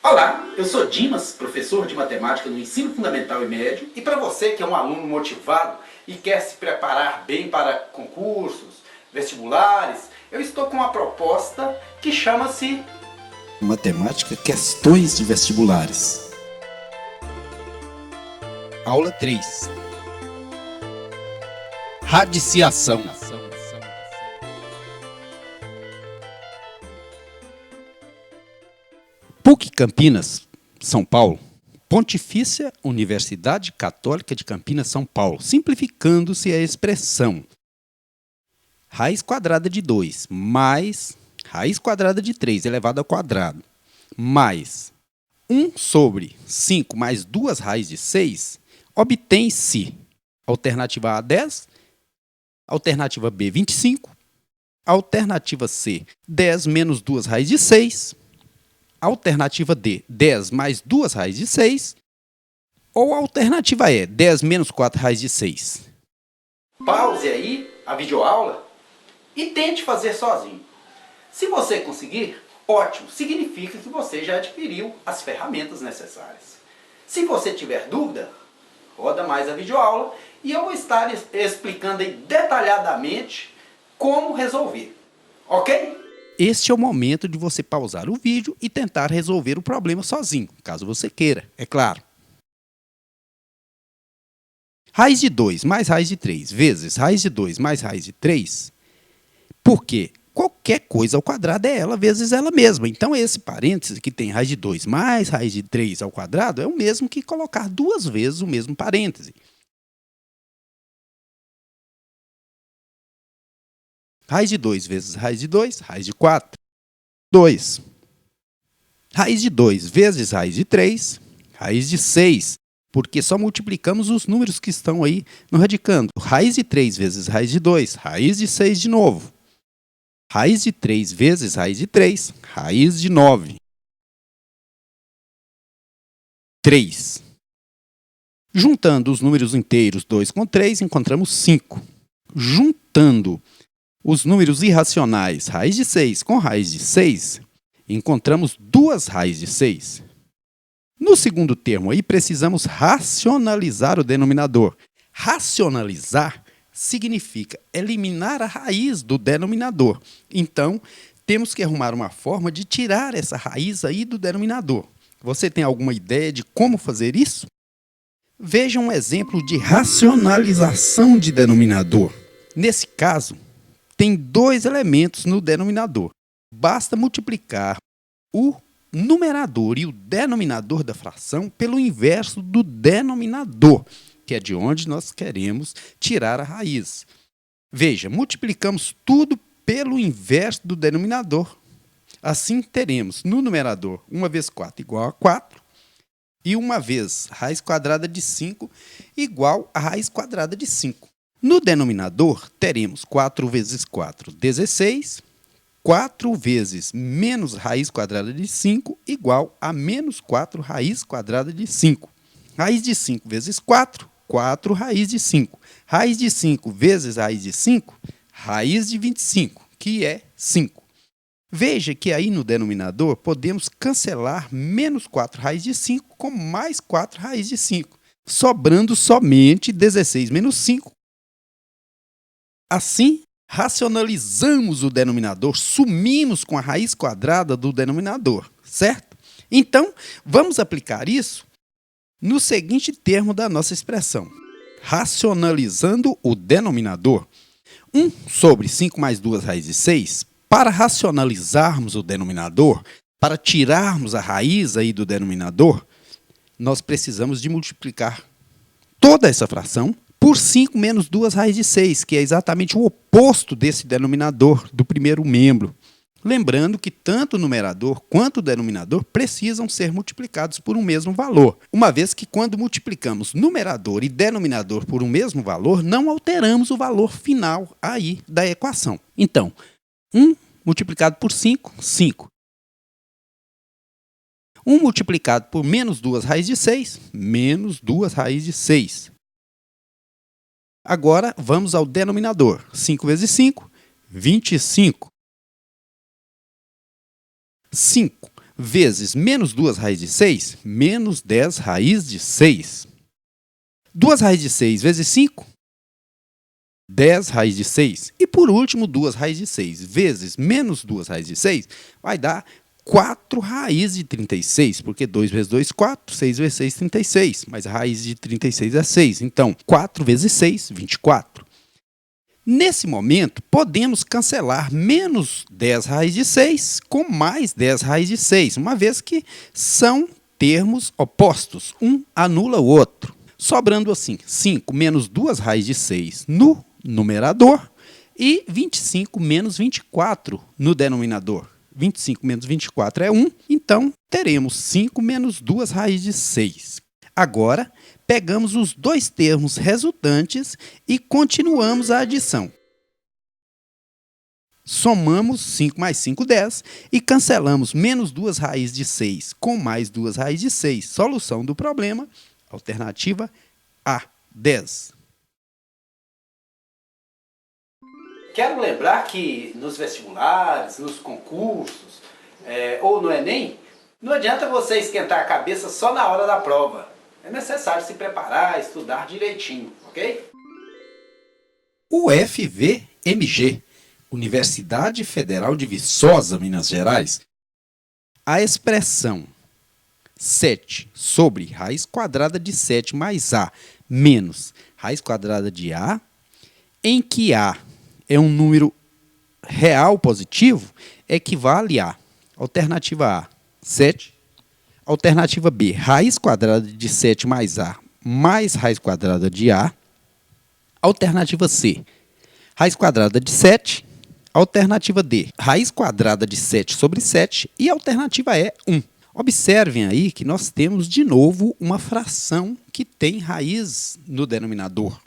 Olá, eu sou Dimas, professor de matemática no ensino fundamental e médio. E para você que é um aluno motivado e quer se preparar bem para concursos, vestibulares, eu estou com uma proposta que chama-se Matemática, questões de vestibulares. Aula 3. Radiciação. PUC Campinas, São Paulo. Pontifícia Universidade Católica de Campinas, São Paulo. Simplificando-se a expressão raiz quadrada de 2 mais raiz quadrada de 3 elevado ao quadrado mais 1 sobre 5 mais 2 raízes de 6, obtém-se alternativa A 10, alternativa B 25, alternativa C 10 menos 2 raízes de 6, alternativa D 10 mais 2 raízes de 6, ou alternativa E 10 menos 4 raízes de 6. Pause aí a videoaula e tente fazer sozinho. Se você conseguir, ótimo, significa que você já adquiriu as ferramentas necessárias. Se você tiver dúvida, roda mais a videoaula e eu vou estar explicando aí detalhadamente como resolver, ok? Este é o momento de você pausar o vídeo e tentar resolver o problema sozinho, caso você queira, é claro. Raiz de 2 mais raiz de 3 vezes raiz de 2 mais raiz de 3, porque qualquer coisa ao quadrado é ela vezes ela mesma. Então, esse parênteses que tem raiz de 2 mais raiz de 3 ao quadrado é o mesmo que colocar duas vezes o mesmo parêntese. Raiz de 2 vezes raiz de 2, raiz de 4, 2. Raiz de 2 vezes raiz de 3, raiz de 6, porque só multiplicamos os números que estão aí no radicando. Raiz de 3 vezes raiz de 2, raiz de 6 de novo. Raiz de 3 vezes raiz de 3, raiz de 9. 3. Juntando os números inteiros 2 com 3, encontramos 5. Juntando os números irracionais, raiz de 6 com raiz de 6, encontramos 2 raízes de 6. No segundo termo aí, precisamos racionalizar o denominador. Racionalizar significa eliminar a raiz do denominador. Então, temos que arrumar uma forma de tirar essa raiz aí do denominador. Você tem alguma ideia de como fazer isso? Veja um exemplo de racionalização de denominador. Nesse caso, tem 2 elementos no denominador. Basta multiplicar o numerador e o denominador da fração pelo inverso do denominador, que é de onde nós queremos tirar a raiz. Veja, multiplicamos tudo pelo inverso do denominador. Assim, teremos no numerador 1 vezes 4 igual a 4 e 1 vezes raiz quadrada de 5 igual a raiz quadrada de 5. No denominador, teremos 4 vezes 4, 16, 4 vezes menos raiz quadrada de 5 igual a menos 4 raiz quadrada de 5. Raiz de 5 vezes 4, 4 raiz de 5. Raiz de 5 vezes raiz de 5, raiz de 25, que é 5. Veja que aí no denominador podemos cancelar menos 4 raiz de 5 com mais 4 raiz de 5, sobrando somente 16 menos 5. Assim, racionalizamos o denominador, sumimos com a raiz quadrada do denominador, certo? Então, vamos aplicar isso no seguinte termo da nossa expressão. Racionalizando o denominador, 1 sobre 5 mais 2 raízes de 6, para racionalizarmos o denominador, para tirarmos a raiz aí do denominador, nós precisamos de multiplicar toda essa fração por 5 menos 2 raízes de 6, que é exatamente o oposto desse denominador do primeiro membro. Lembrando que tanto o numerador quanto o denominador precisam ser multiplicados por um mesmo valor, uma vez que quando multiplicamos numerador e denominador por um mesmo valor, não alteramos o valor final aí da equação. Então, 1 multiplicado por 5, 5. 1 multiplicado por menos 2 raízes de 6, menos 2 raízes de 6. Agora, vamos ao denominador. 5 vezes 5, 25. 5 vezes menos 2 raiz de 6, menos 10 raiz de 6. 2 raiz de 6 vezes 5, 10 raiz de 6. E por último, 2 raiz de 6 vezes menos 2 raiz de 6 vai dar 4 raiz de 36, porque 2 vezes 2, 4, 6 vezes 6, 36. Mas a raiz de 36 é 6. Então, 4 vezes 6, 24. Nesse momento, podemos cancelar menos 10 raiz de 6 com mais 10 raiz de 6, uma vez que são termos opostos. Um anula o outro. Sobrando assim, 5 menos 2 raiz de 6 no numerador e 25 menos 24 no denominador. 25 menos 24 é 1, então teremos 5 menos 2 raiz de 6. Agora, pegamos os dois termos resultantes e continuamos a adição. Somamos 5 mais 5, 10, e cancelamos menos 2 raiz de 6 com mais 2 raiz de 6. Solução do problema, alternativa A, 10. Quero lembrar que nos vestibulares, nos concursos ou no Enem, não adianta você esquentar a cabeça só na hora da prova. É necessário se preparar, estudar direitinho, ok? UFVMG, Universidade Federal de Viçosa, Minas Gerais. A expressão 7 sobre raiz quadrada de 7 mais A menos raiz quadrada de A, em que A é um número real positivo, equivale a alternativa A, 7, alternativa B, raiz quadrada de 7 mais A mais raiz quadrada de A, alternativa C, raiz quadrada de 7, alternativa D, raiz quadrada de 7 sobre 7 e alternativa E, 1. Observem aí que nós temos de novo uma fração que tem raiz no denominador.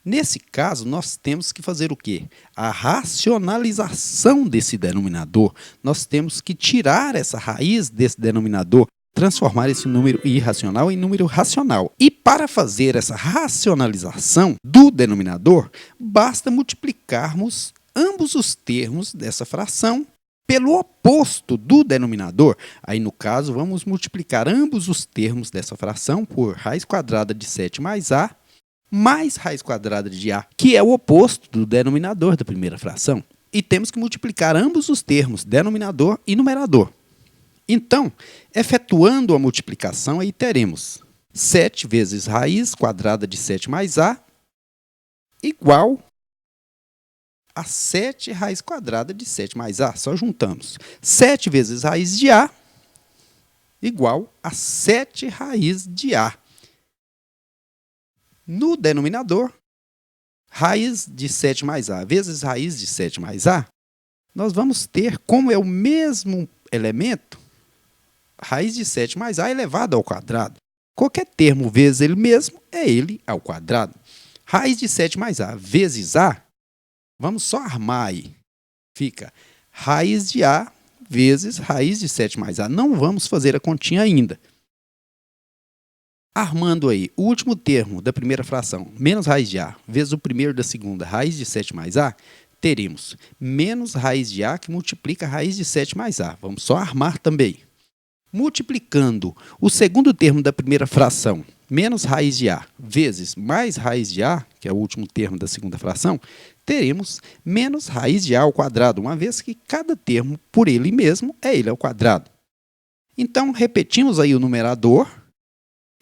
Nesse caso, nós temos que fazer o quê? A racionalização desse denominador. Nós temos que tirar essa raiz desse denominador, transformar esse número irracional em número racional. E para fazer essa racionalização do denominador, basta multiplicarmos ambos os termos dessa fração pelo oposto do denominador. Aí, no caso, vamos multiplicar ambos os termos dessa fração por raiz quadrada de 7 mais A, mais raiz quadrada de A, que é o oposto do denominador da primeira fração. E temos que multiplicar ambos os termos, denominador e numerador. Então, efetuando a multiplicação, aí teremos 7 vezes raiz quadrada de 7 mais A igual a 7 raiz quadrada de 7 mais A. Só juntamos. 7 vezes raiz de A igual a 7 raiz de A. No denominador, raiz de 7 mais A vezes raiz de 7 mais A, nós vamos ter, como é o mesmo elemento, raiz de 7 mais A elevado ao quadrado. Qualquer termo vezes ele mesmo é ele ao quadrado. Raiz de 7 mais A vezes A, vamos só armar aí. Fica raiz de A vezes raiz de 7 mais A. Não vamos fazer a continha ainda. Armando aí o último termo da primeira fração, menos raiz de A, vezes o primeiro da segunda, raiz de 7 mais A, teremos menos raiz de A que multiplica a raiz de 7 mais A. Vamos só armar também. Multiplicando o segundo termo da primeira fração, menos raiz de A, vezes mais raiz de A, que é o último termo da segunda fração, teremos menos raiz de A ao quadrado, uma vez que cada termo, por ele mesmo, é ele ao quadrado. Então, repetimos aí o numerador.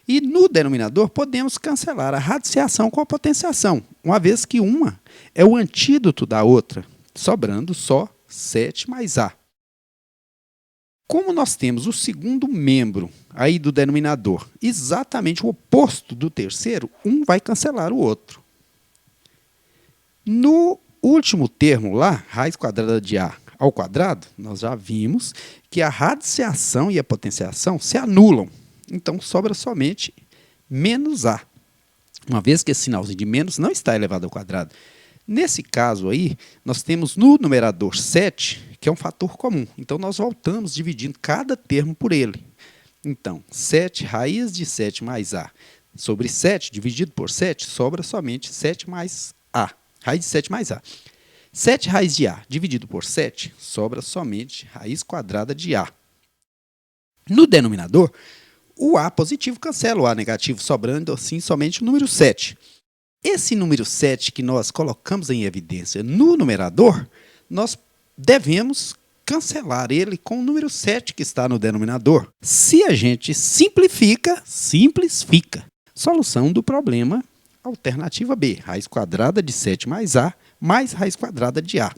E no denominador podemos cancelar a radiciação com a potenciação, uma vez que uma é o antídoto da outra, sobrando só 7 mais A. Como nós temos o segundo membro aí do denominador, exatamente o oposto do terceiro, um vai cancelar o outro. No último termo lá, raiz quadrada de A ao quadrado, nós já vimos que a radiciação e a potenciação se anulam. Então, sobra somente menos A, uma vez que esse sinalzinho de menos não está elevado ao quadrado. Nesse caso aí, nós temos no numerador 7, que é um fator comum. Então, nós voltamos dividindo cada termo por ele. Então, 7 raiz de 7 mais A sobre 7, dividido por 7, sobra somente 7 mais A. Raiz de 7 mais A. 7 raiz de A dividido por 7, sobra somente raiz quadrada de A. No denominador, o A positivo cancela o A negativo, sobrando assim somente o número 7. Esse número 7 que nós colocamos em evidência no numerador, nós devemos cancelar ele com o número 7 que está no denominador. Se a gente simplifica, simplifica. Solução do problema, alternativa B, raiz quadrada de 7 mais A, mais raiz quadrada de A.